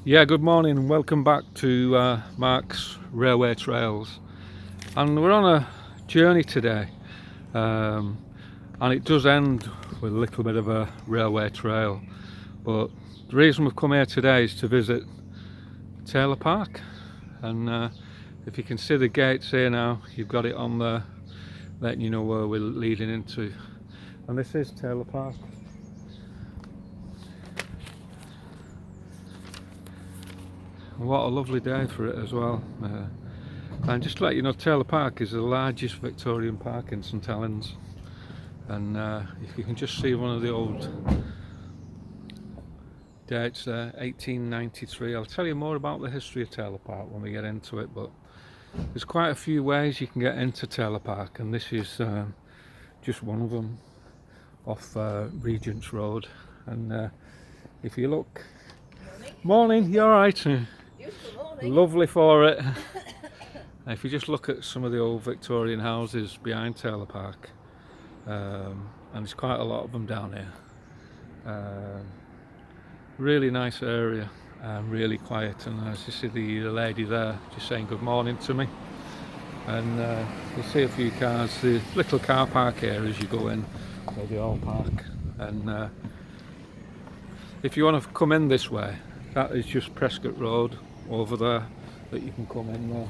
Yeah, good morning and welcome back to Mark's Railway Trails. And we're on a journey today, and it does end with a little bit of a railway trail. But the reason we've come here today is to visit Taylor Park. And if you can see the gates here now, you've got it on there, letting you know where we're leading into. And this is Taylor Park. What a lovely day for it as well. And just to let you know, Taylor Park is the largest Victorian park in St Helens. And if you can just see one of the old dates there, 1893. I'll tell you more about the history of Taylor Park when we get into it, but there's quite a few ways you can get into Taylor Park, and this is just one of them, off Regent's Road. And if you look, morning, you alright? Lovely for it. If you just look at some of the old Victorian houses behind Taylor Park, and there's quite a lot of them down here. Really nice area, really quiet, and as you see the lady there just saying good morning to me. And you'll see a few cars, the little car park here as you go in, where they all park. And if you want to come in this way, that is just Prescott Road over there that you can come in there.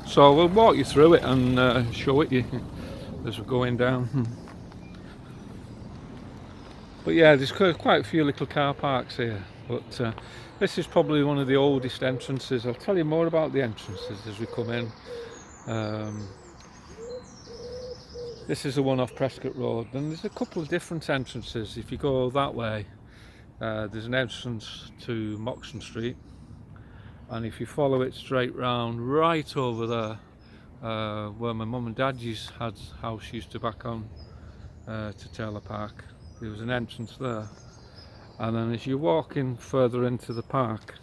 So we'll walk you through it and show it you as we're going down. But yeah, there's quite a few little car parks here, but this is probably one of the oldest entrances. I'll tell you more about the entrances as we come in. This is the one off Prescott Road, and there's a couple of different entrances. If you go that way, there's an entrance to Moxon Street, and if you follow it straight round, right over there, where my mum and dad's house used to back on to Taylor Park, there was an entrance there. And then as you're walking further into the park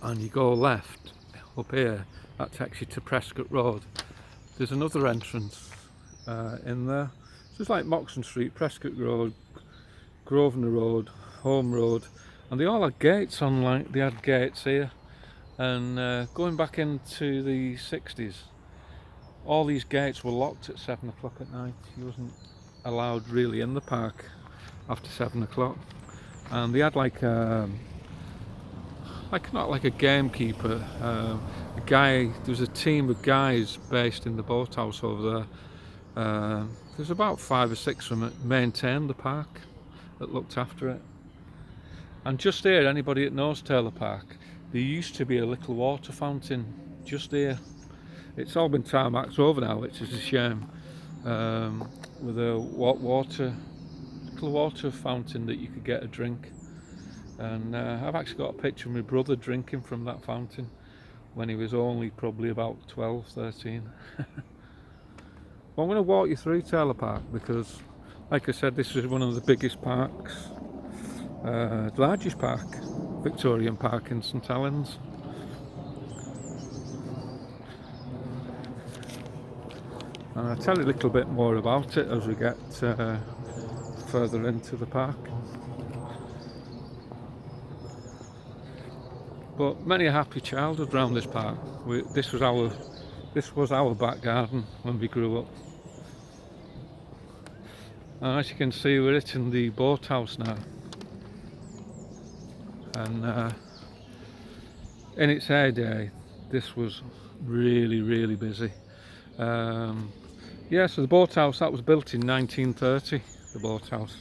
and you go left up here, that takes you to Prescott Road. There's another entrance in there. So it's like Moxon Street, Prescott Road, Grosvenor Road, Home Road, and they all had gates on, like they had gates here. And going back into the 60s, all these gates were locked at 7 o'clock at night. You wasn't allowed really in the park after 7 o'clock. And they had like not like a gamekeeper, a guy. There was a team of guys based in the boathouse over there. There's about 5 or 6 of them that maintained the park, that looked after it. And just here, anybody that knows Taylor Park, there used to be a little water fountain just here. It's all been tarmacked over now, which is a shame, with a little water fountain that you could get a drink. And I've actually got a picture of my brother drinking from that fountain when he was only probably about 12, 13. Well, I'm going to walk you through Taylor Park because, like I said, this is one of the biggest parks, the largest park, Victorian park in St Helens. And I'll tell you a little bit more about it as we get further into the park. But many a happy childhood around this park. This was our back garden when we grew up. And as you can see, we're hitting the boathouse now. And in its heyday, this was really, really busy. Yeah, so the boathouse, that was built in 1930, the boathouse.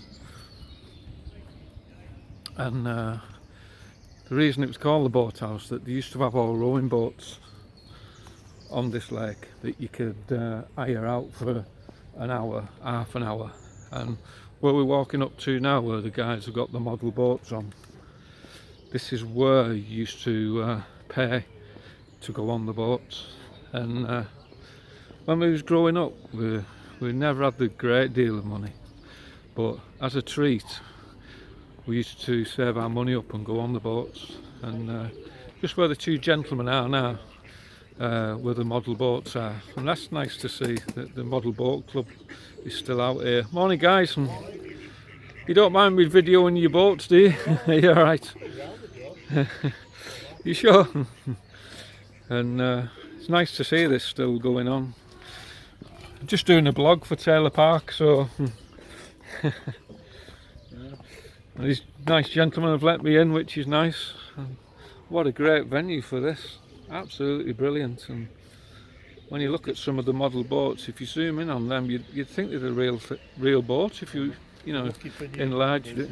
And the reason it was called the boathouse, that they used to have all rowing boats on this lake that you could hire out for an hour, half an hour. And where we're walking up to now, where the guys have got the model boats on, this is where you used to pay to go on the boats. And when we was growing up, we never had the great deal of money, but as a treat we used to save our money up and go on the boats. And just where the two gentlemen are now, where the model boats are, and that's nice to see that the model boat club is still out here. Morning guys, and you don't mind me videoing your boats, do you? Are you alright? You sure? And it's nice to see this still going on. I'm just doing a blog for Taylor Park, so these nice gentlemen have let me in, which is nice. And what a great venue for this, absolutely brilliant. And when you look at some of the model boats, if you zoom in on them, you'd think they're the real boat if you enlarged it.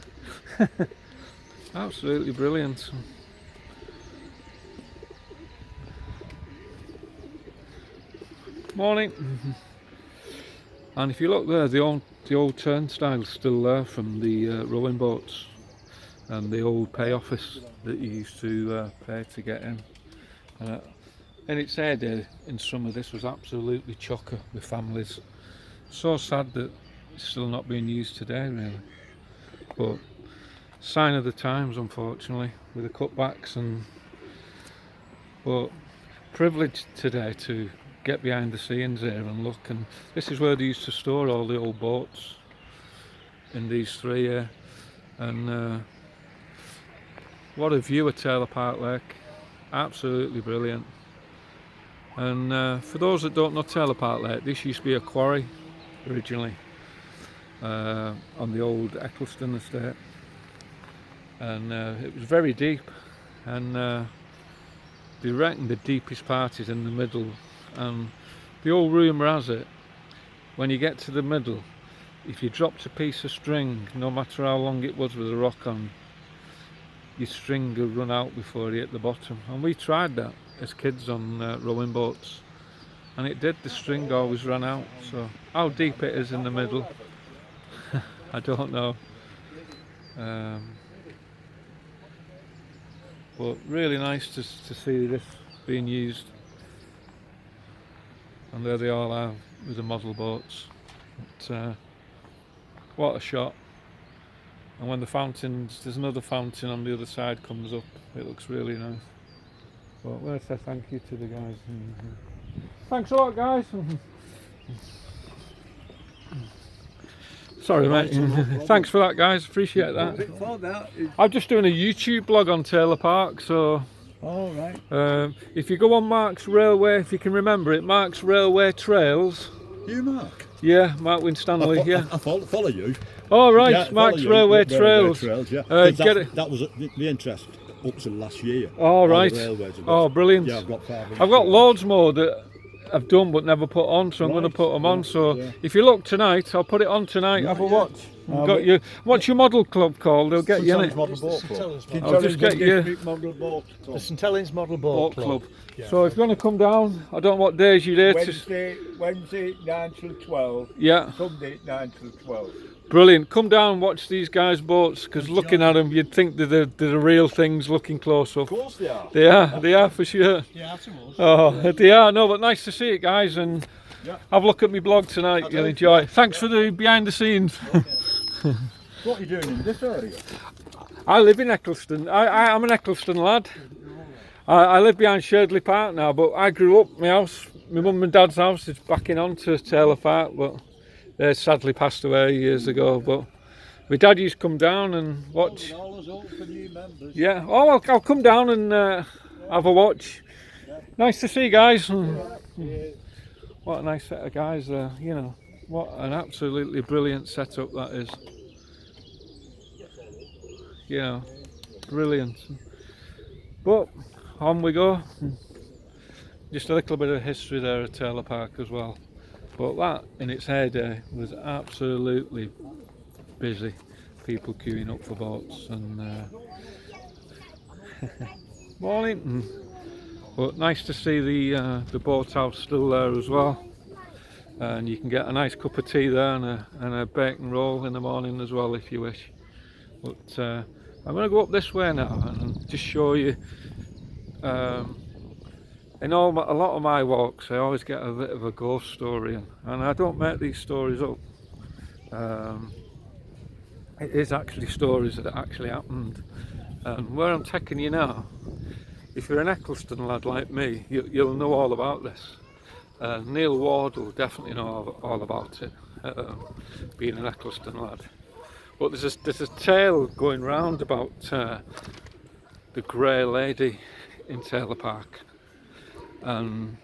Absolutely brilliant. Morning. And if you look there, the old turnstile's still there from the rowing boats, and the old pay office that you used to pay to get in. And its heyday in summer, this was absolutely chocker with families. So sad that it's still not being used today, really. But sign of the times, unfortunately, with the cutbacks. But privileged today to get behind the scenes here and look. And this is where they used to store all the old boats, in these three here. And what a view of Taylor Park Lake, absolutely brilliant. And for those that don't know Taylor Park Lake, this used to be a quarry originally on the old Eccleston estate, and it was very deep, and they reckon the deepest part is in the middle. And the old rumour has it, when you get to the middle, if you dropped a piece of string, no matter how long it was with a rock on, your string would run out before you hit the bottom. And we tried that as kids on rowing boats, and it did. The string always ran out. So how deep it is in the middle, I don't know. But really nice to see this being used. And there they all are with the model boats. But, what a shot. And when the fountains, there's another fountain on the other side comes up, it looks really nice. But let's say thank you to the guys. Thanks a lot, guys. Sorry, mate. Thanks for that, guys. Appreciate that. I'm just doing a YouTube blog on Taylor Park, so. All right. If you go on Mark's Railway, if you can remember it, Mark's Railway Trails. You, Mark? Yeah, Mark Winstanley. I follow you. Oh right, Yeah, Mark's Railway Trails. Yeah. That was the interest up to last year. Oh right. Oh brilliant. Yeah, I've got loads more that I've done but never put on, so I'm going to put them on. So if you look tonight, I'll put it on tonight. Have a watch. What's your model club called? They'll get you in it. Model Boat Club. I'll just get you. The St Helens Model Boat Club. Yeah. So if you want to come down, I don't know what days you're there. Wednesday 9 till 12. Yeah. Sunday 9 till 12. Brilliant. Come down and watch these guys' boats, because looking at them, you'd think they're the real things looking close up. Of course they are. They are for sure. Yeah, that's a Oh, they are. No, but nice to see it, guys, and have a look at my blog tonight. You'll enjoy it. Thanks for the behind the scenes. What are you doing in this area? I live in Eccleston. I'm an Eccleston lad. I live behind Sherdley Park now, but I grew up, my mum and dad's house is backing on to Taylor Park, but they sadly passed away years ago. But my dad used to come down and watch. Yeah, oh, I'll come down and have a watch. Nice to see you guys. What a nice set of guys there, you know. What an absolutely brilliant setup that is. You know, brilliant. But on we go. Just a little bit of history there at Taylor Park as well. But that in its heyday was absolutely busy. People queuing up for boats and morning. But nice to see the boathouse still there as well. And you can get a nice cup of tea there and a bacon roll in the morning as well if you wish. But I'm going to go up this way now and just show you. In a lot of my walks, I always get a bit of a ghost story, and I don't make these stories up. It is actually stories that actually happened. And where I'm taking you now, if you're an Eccleston lad like me, you'll know all about this. Neil Ward will definitely know all about it, being an Eccleston lad. But there's a tale going round about the Grey Lady in Taylor Park, and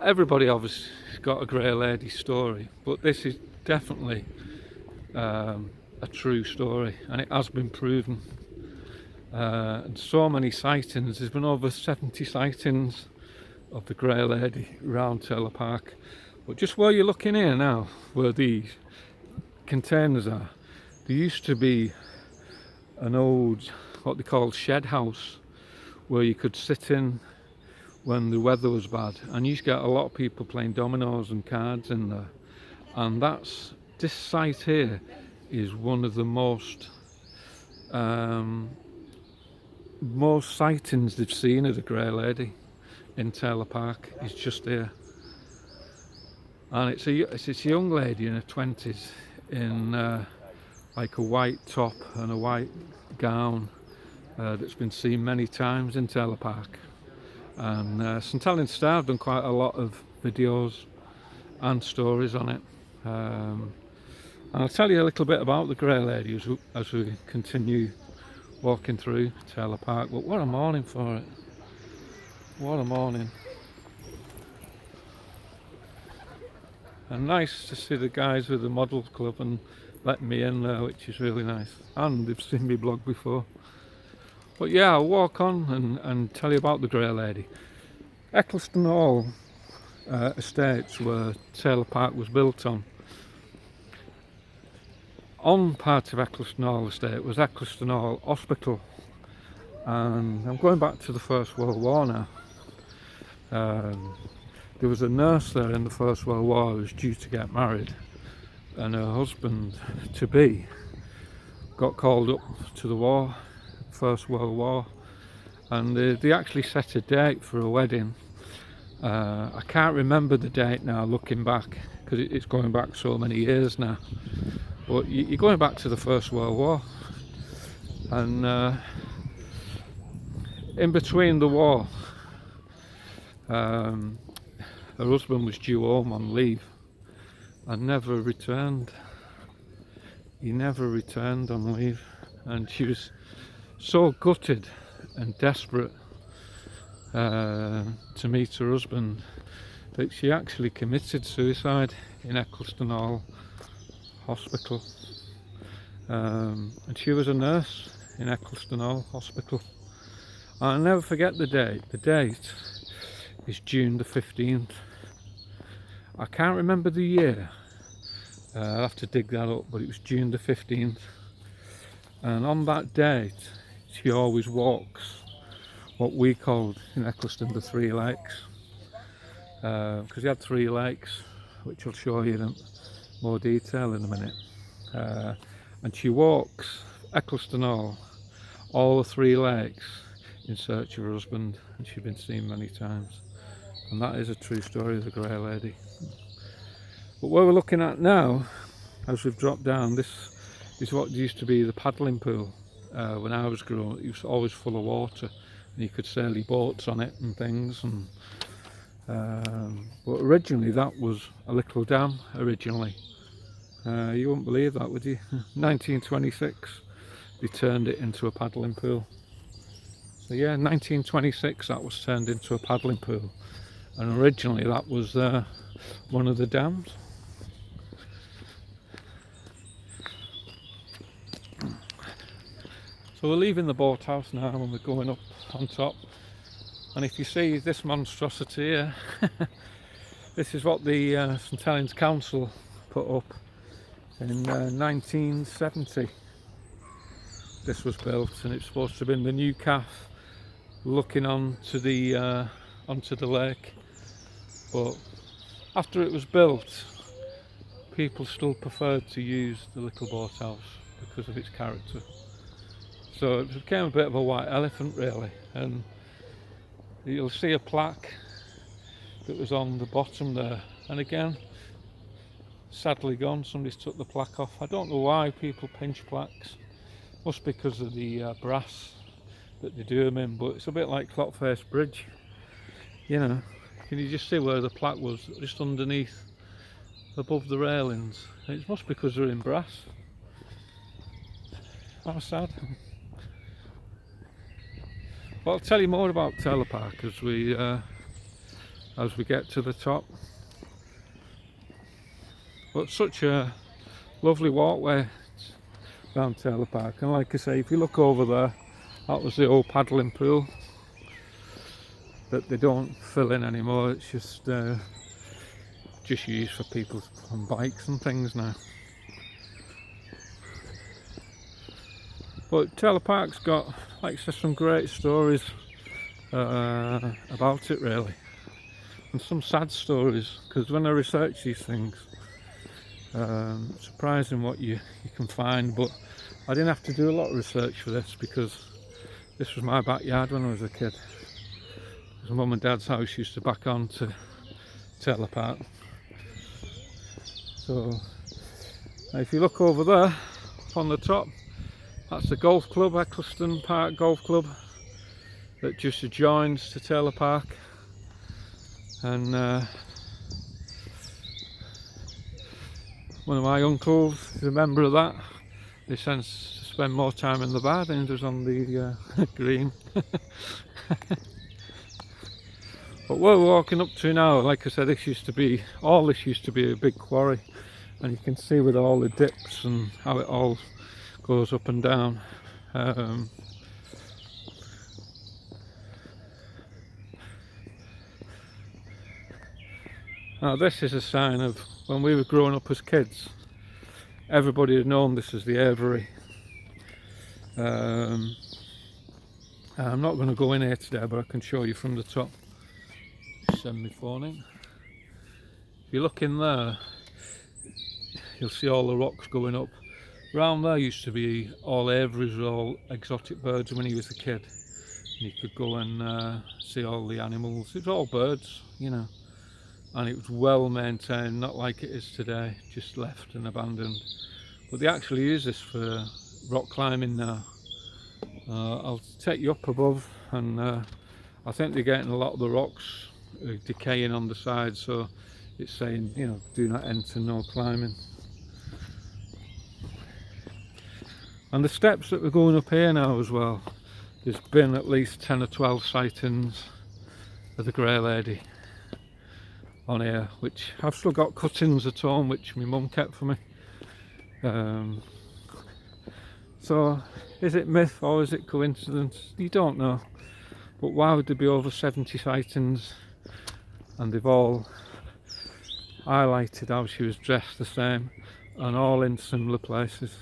everybody obviously got a Grey Lady story, but this is definitely a true story, and it has been proven. And so many sightings. There's been over 70 sightings of the Grey Lady around Taylor Park. But just where you're looking here now, where these containers are, there used to be an old, what they call shed house, where you could sit in when the weather was bad, and you used to get a lot of people playing dominoes and cards in there. And this site here is one of the most sightings they've seen of the Grey Lady in Taylor Park. Is just here, and it's a young lady in her 20s in like a white top and a white gown that's been seen many times in Taylor Park. And St Helens Star have done quite a lot of videos and stories on it. And I'll tell you a little bit about the Grey Lady as we continue walking through Taylor Park. But what a morning for it! What a morning! And nice to see the guys with the model club and letting me in there, which is really nice. And they've seen me blog before. But yeah, I'll walk on and tell you about the Grey Lady. Eccleston Hall estates where Taylor Park was built on. On part of Eccleston Hall estate was Eccleston Hall Hospital. And I'm going back to the First World War now. There was a nurse there in the First World War who was due to get married, and her husband to be got called up to the war, First World War, and they actually set a date for a wedding. I can't remember the date now looking back, because it's going back so many years now, but you're going back to the First World War. And in between the war, her husband was due home on leave and never returned. He never returned on leave, and she was so gutted and desperate to meet her husband that she actually committed suicide in Eccleston Hall Hospital. And she was a nurse in Eccleston Hall Hospital. I'll never forget the date. The date is June the 15th. I can't remember the year. I'll have to dig that up, but it was June the 15th. And on that date, she always walks what we called in Eccleston the Three Lakes. Because you had 3 lakes, which I'll show you in more detail in a minute. And she walks Eccleston Hall, all the 3 lakes, in search of her husband, and she'd been seen many times. And that is a true story of the Grey Lady. But what we're looking at now, as we've dropped down, this is what used to be the paddling pool. When I was growing up, it was always full of water, and you could sail your boats on it and things. And but originally that was a little dam originally. You wouldn't believe that, would you? 1926 they turned it into a paddling pool. So yeah, 1926 that was turned into a paddling pool, and originally that was one of the dams. So we're leaving the boathouse now and we're going up on top, and if you see this monstrosity here, this is what the St Helens Council put up in 1970. This was built, and it's supposed to have been the new calf looking onto the lake, but after it was built, people still preferred to use the little boathouse because of its character. So it became a bit of a white elephant really, and you'll see a plaque that was on the bottom there, and again, sadly gone. Somebody's took the plaque off. I don't know why people pinch plaques. Must be because of the brass that they do them in, but it's a bit like Clockface Bridge, you know. Can you just see where the plaque was, just underneath, above the railings? It must be because they're in brass. How sad. But I'll tell you more about Taylor Park as we get to the top. But such a lovely walkway around Taylor Park, and like I say, if you look over there, that was the old paddling pool that they don't fill in anymore. It's just used for people on bikes and things now. But Taylor Park's got, like I said, some great stories about it really, and some sad stories, because when I research these things, surprising what you can find. But I didn't have to do a lot of research for this, because this was my backyard when I was a kid. My mum and dad's house used to back on to Taylor Park. So if you look over there up on the top, that's the golf club, Eccleston Park Golf Club, that just adjoins to Taylor Park. And one of my uncles is a member of that. He tends to spend more time in the bar than he does on the green. But what we're walking up to now, like I said, all this used to be a big quarry, and you can see with all the dips and how it all goes up and down. Now this is a sign of when we were growing up as kids, everybody had known this as the aviary. I'm not going to go in here today, but I can show you from the top. Send my phone in. If you look in there, you'll see all the rocks going up. Round there used to be all aviaries with all exotic birds when he was a kid. And you could go and see all the animals. It was all birds, you know. And it was well maintained, not like it is today, just left and abandoned. But they actually use this for rock climbing now. I'll take you up above, and I think they're getting a lot of the rocks decaying on the side, so it's saying, you know, do not enter, no climbing. And the steps that we're going up here now as well, there's been at least 10 or 12 sightings of the Grey Lady on here, which I've still got cuttings at home which my mum kept for me. So is it myth or is it coincidence? You don't know. But why would there be over 70 sightings, and they've all highlighted how she was dressed the same and all in similar places?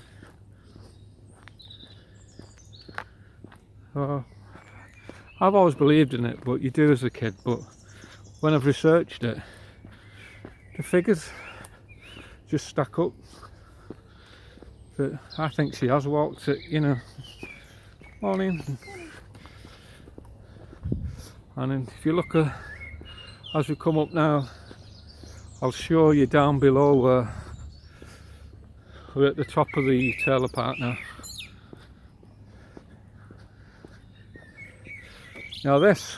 So I've always believed in it, but you do as a kid. But when I've researched it, the figures just stack up. That I think she has walked it, you know. Morning. And then if you look as we come up now, I'll show you down below where we're at the top of the Taylor Park now. Now this,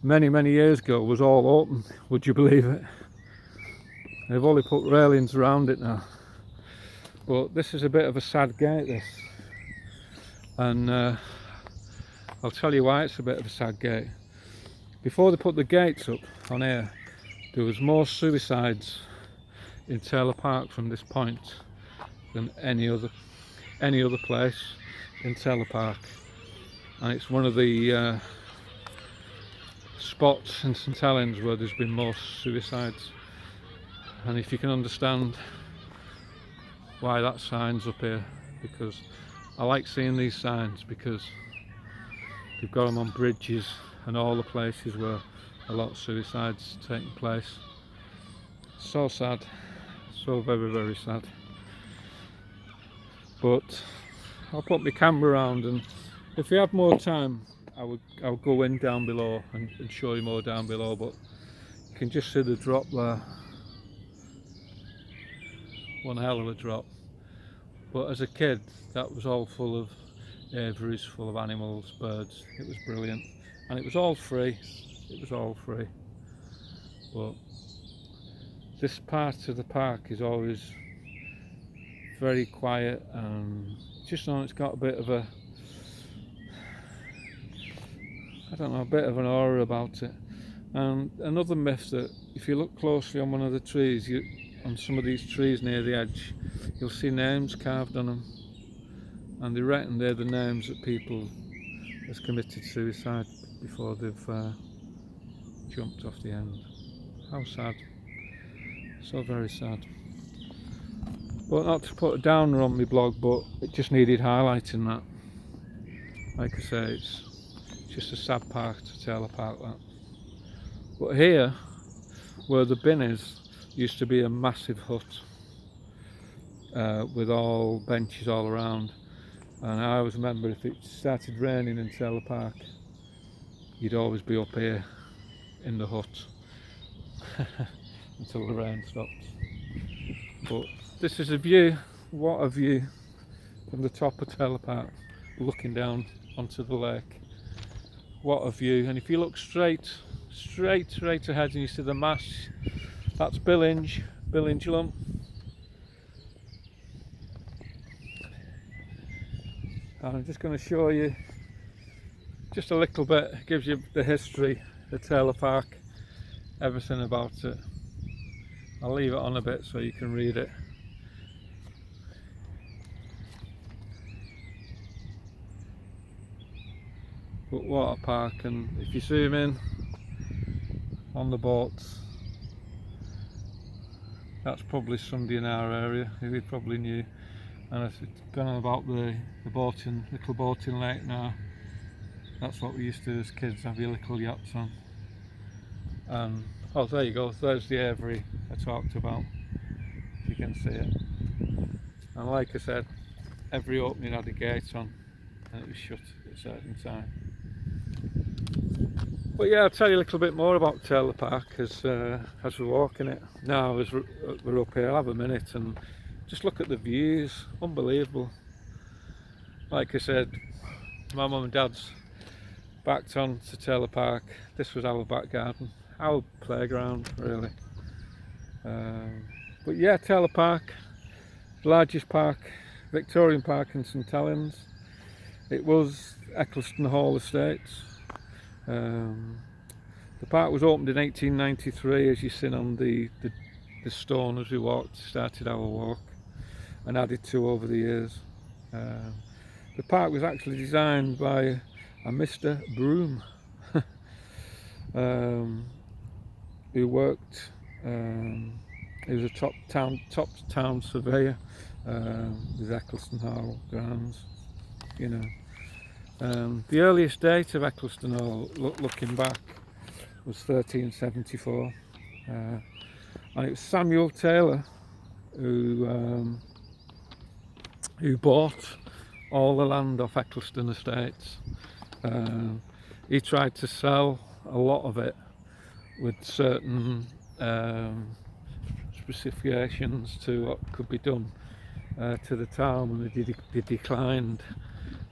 many years ago, was all open, would you believe it? They've only put railings around it now. But this is a bit of a sad gate, this. And I'll tell you why it's a bit of a sad gate. Before they put the gates up on here, there was more suicides in Taylor Park from this point than any other place in Taylor Park. And it's one of the spots in St Helens where there's been more suicides. And if you can understand why that sign's up here, because I like seeing these signs, because they've got them on bridges and all the places where a lot of suicides taking place. So sad, so very sad. But I'll put my camera around, and if we have more time I'll go in down below and show you more down below. But you can just see the drop there. One hell of a drop. But as a kid, that was all full of aviaries, full of animals, birds. It was brilliant, and it was all free. It was all free. But this part of the park is always very quiet, and just on it's got a bit of a I don't know, a bit of an aura about it. And another myth, that if you look closely on one of the trees, on some of these trees near the edge, you'll see names carved on them, and they reckon they're the names that people has committed suicide before they've jumped off the end. How sad. So very sad. But not to put a downer on my blog, but it just needed highlighting that. Like I say, it's just a sad park to Taylor Park, that. But here, where the bin is, used to be a massive hut with all benches all around. And I always remember, if it started raining in Taylor Park, you'd always be up here in the hut until the rain stopped. But this is a view. What a view from the top of Taylor Park, looking down onto the lake. What a view. And if you look straight ahead and you see the mass, that's Billinge Lump. And I'm just going to show you just a little bit. It gives you the history of Taylor Park, everything about it. I'll leave it on a bit so you can read it. But what a park. And if you zoom in on the boats, that's probably somebody in our area who we probably knew. And it's gone on about the boating, little boating lake now. That's what we used to do as kids, have your little yachts on. Oh, there you go, there's the Avery I talked about, if you can see it. And like I said, every opening had a gate on, and it was shut at a certain time. But yeah, I'll tell you a little bit more about Taylor Park as we're walking it. Now, as we're up here, I'll have a minute and just look at the views. Unbelievable. Like I said, my mum and dad's backed on to Taylor Park. This was our back garden, our playground, really. But yeah, Taylor Park, the largest park, Victorian park in St Helens. It was Eccleston Hall Estates. The park was opened in 1893, as you seen on the stone as we walked, started our walk, and added to over the years. The park was actually designed by a Mr. Broome, who worked, he was a top town surveyor with Eccleston Hall grounds, you know. The earliest date of Eccleston Hall, looking back, was 1374, and it was Samuel Taylor who bought all the land off Eccleston Estates. He tried to sell a lot of it with certain specifications to what could be done to the town, and they declined.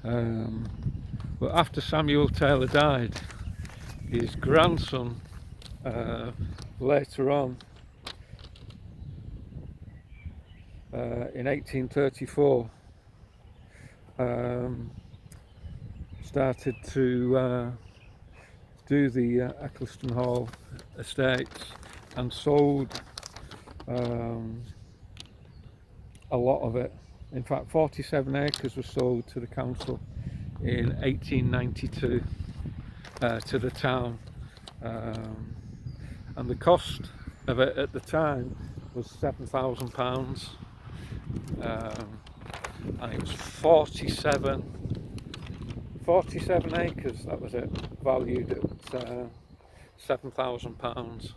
But after Samuel Taylor died, his grandson later on, in 1834, started to do the Eccleston Hall estates, and sold a lot of it. In fact, 47 acres were sold to the council in 1892 to the town, and the cost of it at the time was £7,000, and it was 47 acres, that was it, valued at £7,000.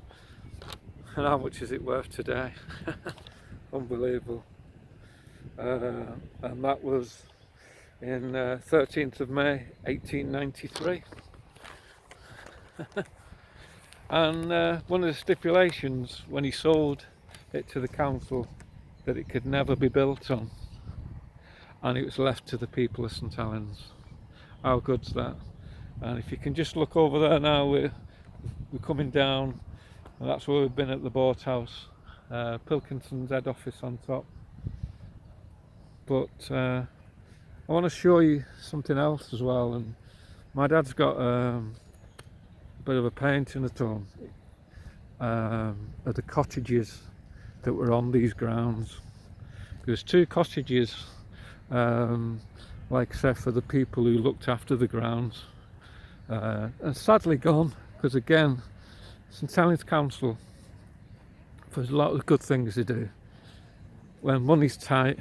And how much is it worth today? Unbelievable. And that was in 13th of May 1893. And one of the stipulations when he sold it to the council, that it could never be built on, and it was left to the people of St Helens. How good's that? And if you can just look over there now, we're coming down, and that's where we've been at the boathouse. Pilkinson's head office on top. But I want to show you something else as well. And my dad's got bit of a painting at all, are the cottages that were on these grounds. There's 2 cottages, like I said, for the people who looked after the grounds, and sadly gone, because again, St Helens Council, there's a lot of good things they do. When money's tight,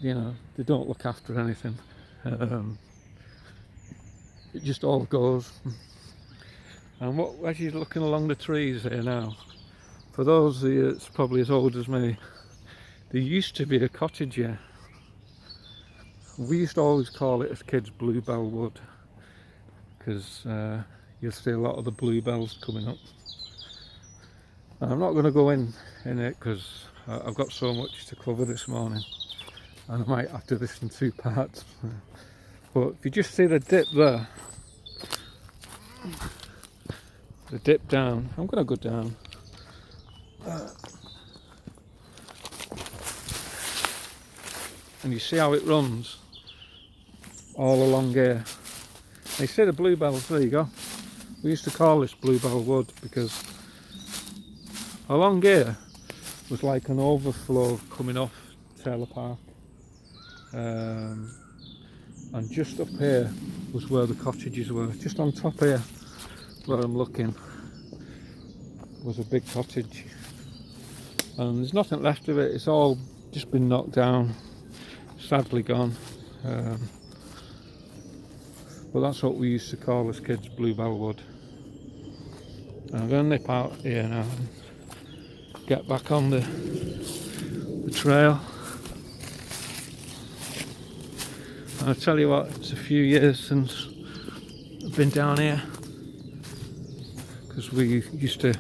you know, they don't look after anything. It just all goes. And as you're looking along the trees here now, for those of you that's probably as old as me, there used to be a cottage here. We used to always call it as kids Bluebell Wood, because you'll see a lot of the bluebells coming up. And I'm not going to go in it because I've got so much to cover this morning, and I might have to this in 2 parts. But if you just see the dip there, the dip down, I'm going to go down. And you see how it runs all along here. And you see the bluebells, there you go. We used to call this Bluebell Wood because along here was like an overflow coming off Taylor Park. And just up here was where the cottages were. Just on top here, where I'm looking, was a big cottage. And there's nothing left of it, it's all just been knocked down, sadly gone. But that's what we used to call as kids Bluebell Wood. And I'm going to nip out here now and get back on the trail. And I tell you what, it's a few years since I've been down here, because we used to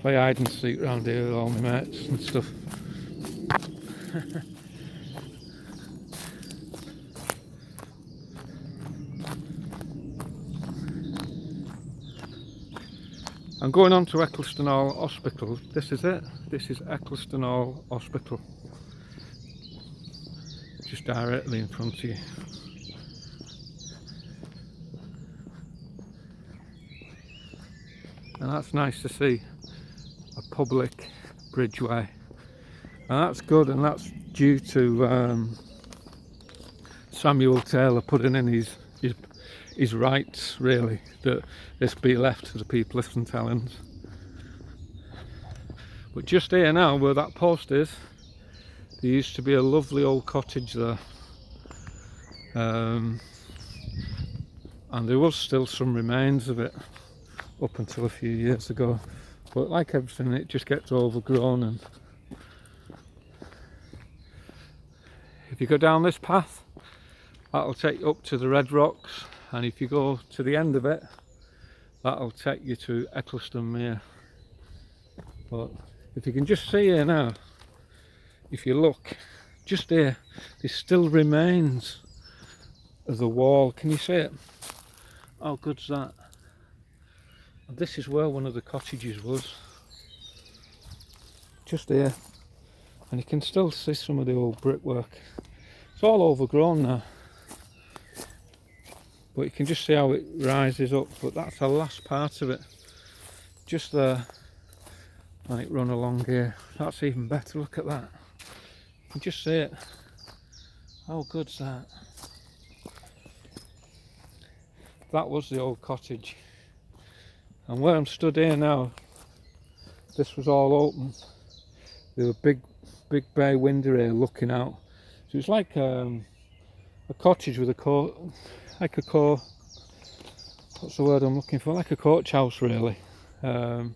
play hide and seek around here with all my mates and stuff. I'm going on to Eccleston Hall Hospital. This is it. This is Eccleston Hall Hospital. Just directly in front of you. And that's nice to see, a public bridgeway. And that's good, and that's due to Samuel Taylor putting in his rights, really, that this be left to the people of St Helens. But just here now, where that post is, there used to be a lovely old cottage there, and there was still some remains of it up until a few years ago, but like everything, it just gets overgrown. And if you go down this path, that'll take you up to the Red Rocks, and if you go to the end of it, that'll take you to Eccleston Mere. But if you can just see here now, if you look just here, there still remains of the wall. Can you see it? How good's that? And this is where one of the cottages was, just here, and you can still see some of the old brickwork. It's all overgrown now, but you can just see how it rises up. But that's the last part of it, just there, and it run along here. That's even better. Look at that. You can just see it. How good's that? That was the old cottage. And where I'm stood here now, this was all open. There were big bay window here looking out. So it's like a cottage with a court, what's the word I'm looking for? Like a coach house, really. And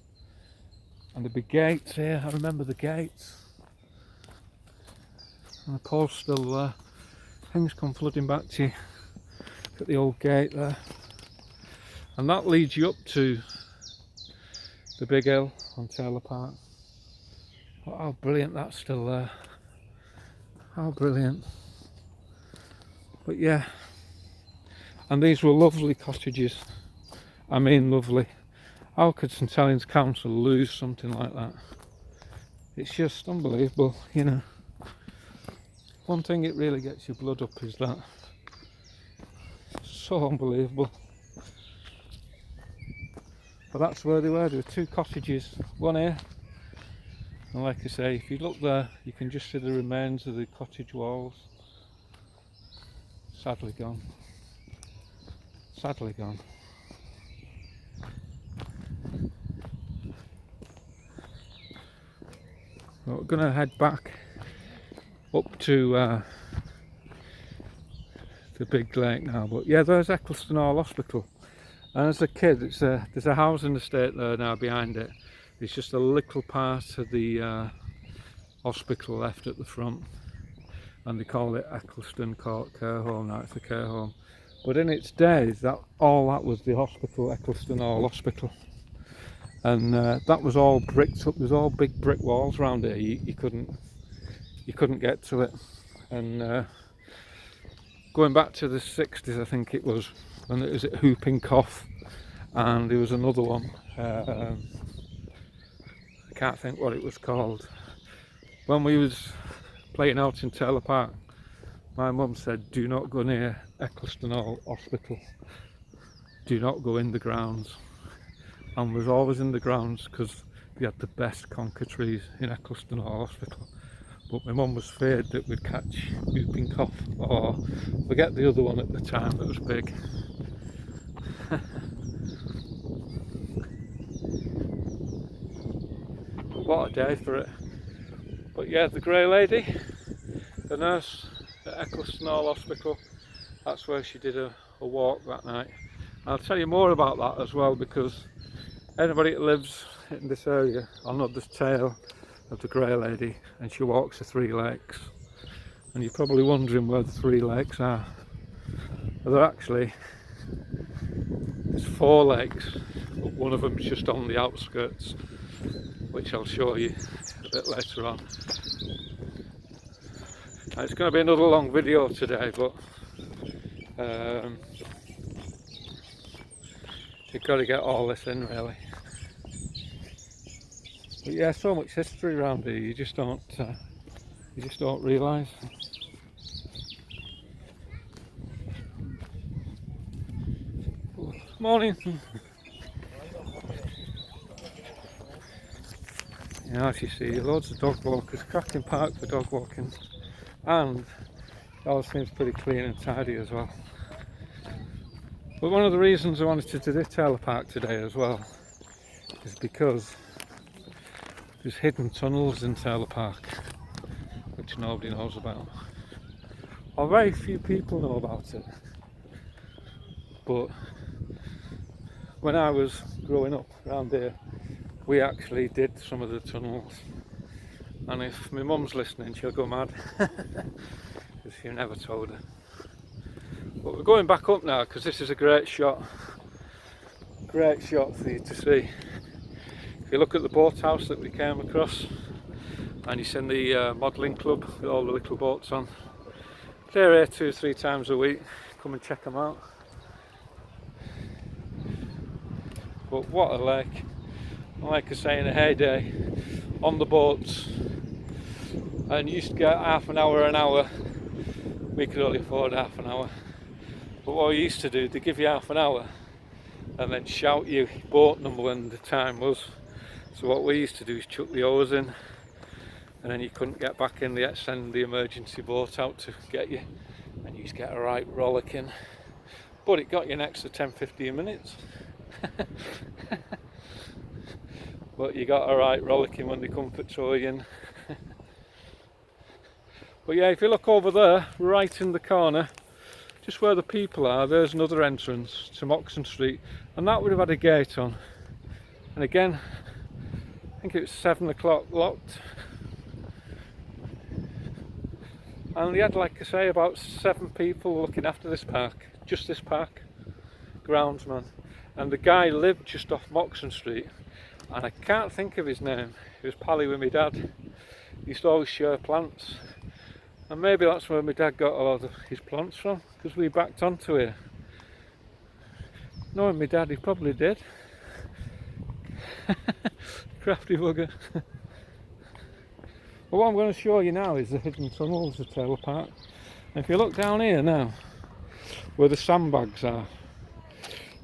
the big gates here. I remember the gates. And the post still there. Things come flooding back to you. Look at the old gate there. And that leads you up to the big hill on Taylor Park. But how brilliant that's still there. How brilliant. But yeah, and these were lovely cottages. I mean lovely. How could St Helens Council lose something like that? It's just unbelievable, you know. One thing it really gets your blood up is that. So unbelievable. But that's where they were. There were two cottages, one here, and like I say, if you look there, you can just see the remains of the cottage walls. Sadly gone. Sadly gone. Well, we're going to head back up to the big lake now. But yeah, there's Eccleston Hall Hospital. And as a kid, there's a housing estate there now behind it. It's just a little part of the hospital left at the front. And they call it Eccleston Court Care Home now. It's a care home. But in its days, all that was the hospital, Eccleston Hall Hospital. And that was all bricked up. There's all big brick walls around it. You couldn't get to it. And going back to the 60s, I think it was, when it was at Whooping Cough, and there was another one. I can't think what it was called. When we was playing out in Taylor Park, my mum said, "Do not go near Eccleston Hall Hospital. Do not go in the grounds." And was always in the grounds because they had the best conker trees in Eccleston Hall Hospital. But my mum was feared that we'd catch whooping cough, or forget the other one at the time that was big. What a day for it. But yeah, the grey lady, the nurse at Eccleston Hall Hospital, that's where she did a walk that night. And I'll tell you more about that as well, because anybody that lives in this area will know the tale of the grey lady, and she walks the 3 lakes. And you're probably wondering where the 3 lakes are. Well, they're actually, there's 4 lakes, but one of them's just on the outskirts, which I'll show you a bit later on. Now, it's going to be another long video today, but you've got to get all this in really. But yeah, so much history around here. You just don't realise. Morning. Yeah, as you see, loads of dog walkers, cracking park for dog walking, and it all seems pretty clean and tidy as well. But one of the reasons I wanted to do this Taylor Park today as well is because there's hidden tunnels in Taylor Park which nobody knows about, or very few people know about it. But when I was growing up around here, we actually did some of the tunnels, and if my mum's listening, she'll go mad because you never told her. But we're going back up now because this is a great shot for you to see. If you look at the boathouse that we came across, and you see the modelling club with all the little boats on, they're here 2-3 times a week. Come and check them out. But what a lake. Like I say, in a heyday, on the boats, and you used to get half an hour. We could only afford half an hour. But what we used to do, they give you half an hour and then shout you boat number when the time was. So what we used to do is chuck the oars in, and then you couldn't get back in, they send the emergency boat out to get you, and you just get a right rollicking. But it got you an extra 10-15 minutes. But you got a right rollicking when they come patrol you in. But yeah, if you look over there, right in the corner, just where the people are, there's another entrance to Moxon Street, and that would have had a gate on. And again, I think it was 7 o'clock locked. And they had, like I say, about 7 people looking after this park, just this park, groundsman. And the guy lived just off Moxon Street, and I can't think of his name. He was pally with my dad. He used to always share plants, and maybe that's where my dad got a lot of his plants from, because we backed onto here. Knowing my dad, he probably did. Crafty bugger. But what I'm going to show you now is the hidden tunnels of Taylor Park. And if you look down here now, where the sandbags are,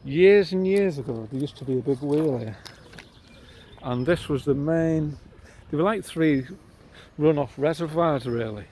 Years and years ago, there used to be a big wheel here, and this was the main. There were like 3 runoff reservoirs really,